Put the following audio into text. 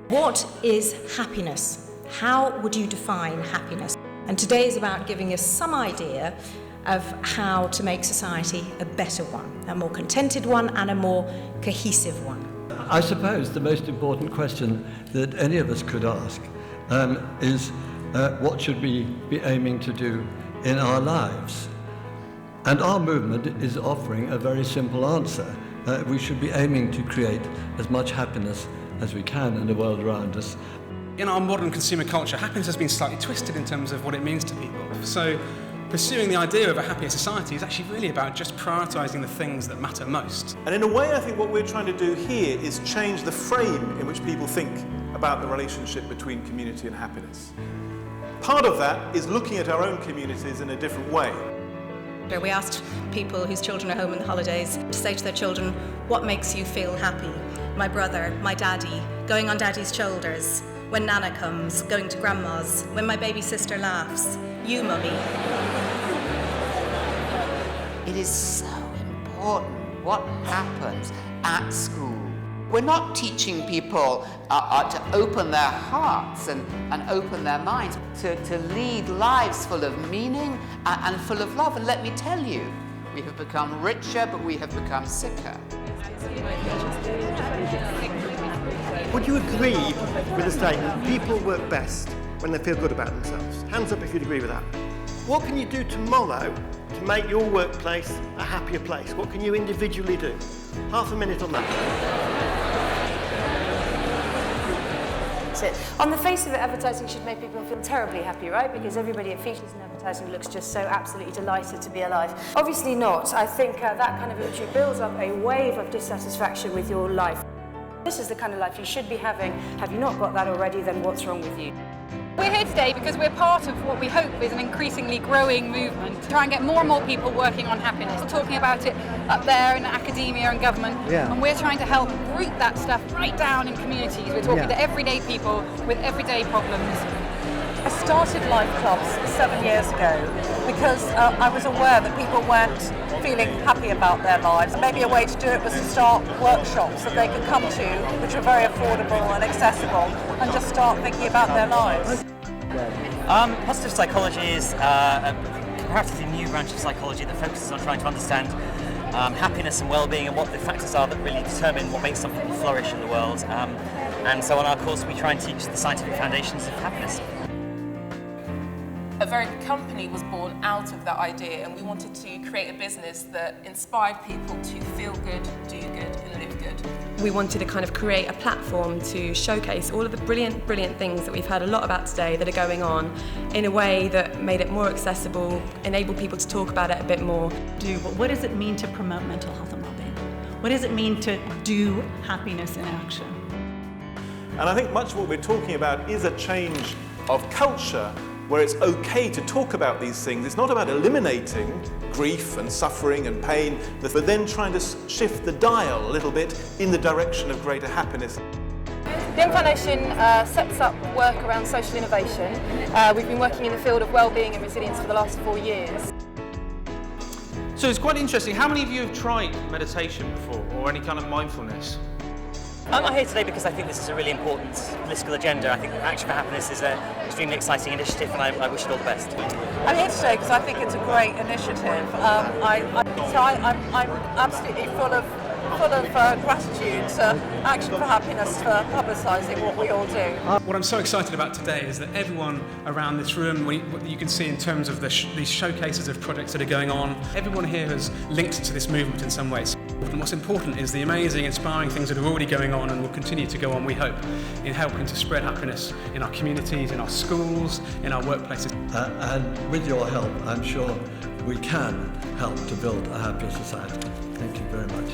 What is happiness? How would you define happiness? And today is about giving us some idea of how to make society a better one, a more contented one and a more cohesive one. I suppose the most important question that any of us could ask is what should we be aiming to do in our lives? And our movement is offering a very simple answer. We should be aiming to create as much happiness as we can in the world around us. In our modern consumer culture, happiness has been slightly twisted in terms of what it means to people. So pursuing the idea of a happier society is actually really about just prioritising the things that matter most. And in a way, I think what we're trying to do here is change the frame in which people think about the relationship between community and happiness. Part of that is looking at our own communities in a different way. We asked people whose children are home on the holidays to say to their children, what makes you feel happy? My brother, my daddy, going on daddy's shoulders, when Nana comes, going to grandma's, when my baby sister laughs, you, mummy. It is so important what happens at school. We're not teaching people to open their hearts and open their minds, to lead lives full of meaning and full of love. And let me tell you, we have become richer, but we have become sicker. Would you agree with the statement, people work best when they feel good about themselves? Hands up if you'd agree with that. What can you do tomorrow to make your workplace a happier place? What can you individually do? Half a minute on that. On the face of it, advertising should make people feel terribly happy, right? Because everybody at features in advertising looks just so absolutely delighted to be alive. Obviously not. I think that kind of imagery builds up a wave of dissatisfaction with your life. This is the kind of life you should be having. Have you not got that already, then what's wrong with you? We're here today because we're part of what we hope is an increasingly growing movement to try and get more and more people working on happiness, talking about it up there in academia and government, and we're trying to help root that stuff right down in communities. We're talking to everyday people with everyday problems. I started Life Clubs 7 years ago because I was aware that people weren't feeling happy about their lives. Maybe a way to do it was to start workshops that they could come to, which are very affordable and accessible, and just start thinking about their lives. Positive psychology is a comparatively new branch of psychology that focuses on trying to understand happiness and well-being and what the factors are that really determine what makes something flourish in the world. And so on our course we try and teach the scientific foundations of happiness. A very good company was born out of that idea, and we wanted to create a business that inspired people to feel good, do good and live good. We wanted to kind of create a platform to showcase all of the brilliant things that we've heard a lot about today that are going on in a way that made it more accessible, enabled people to talk about it a bit more. What does it mean to promote mental health and well-being? What does it mean to do happiness in action? And I think much of what we're talking about is a change of culture where it's okay to talk about these things. It's not about eliminating grief and suffering and pain, but then trying to shift the dial a little bit in the direction of greater happiness. The Young Foundation sets up work around social innovation. We've been working in the field of well-being and resilience for the last 4 years. So it's quite interesting. How many of you have tried meditation before, or any kind of mindfulness? I'm here today because I think this is a really important political agenda. I think Action for Happiness is an extremely exciting initiative, and I wish it all the best. I'm here today because I think it's a great initiative. I'm absolutely full of gratitude to Action for Happiness for publicising what we all do. What I'm so excited about today is that everyone around this room, what you can see in terms of these showcases of projects that are going on, everyone here has linked to this movement in some ways. And what's important is the amazing, inspiring things that are already going on and will continue to go on, we hope, in helping to spread happiness in our communities, in our schools, in our workplaces. And with your help, I'm sure we can help to build a happier society. Thank you very much.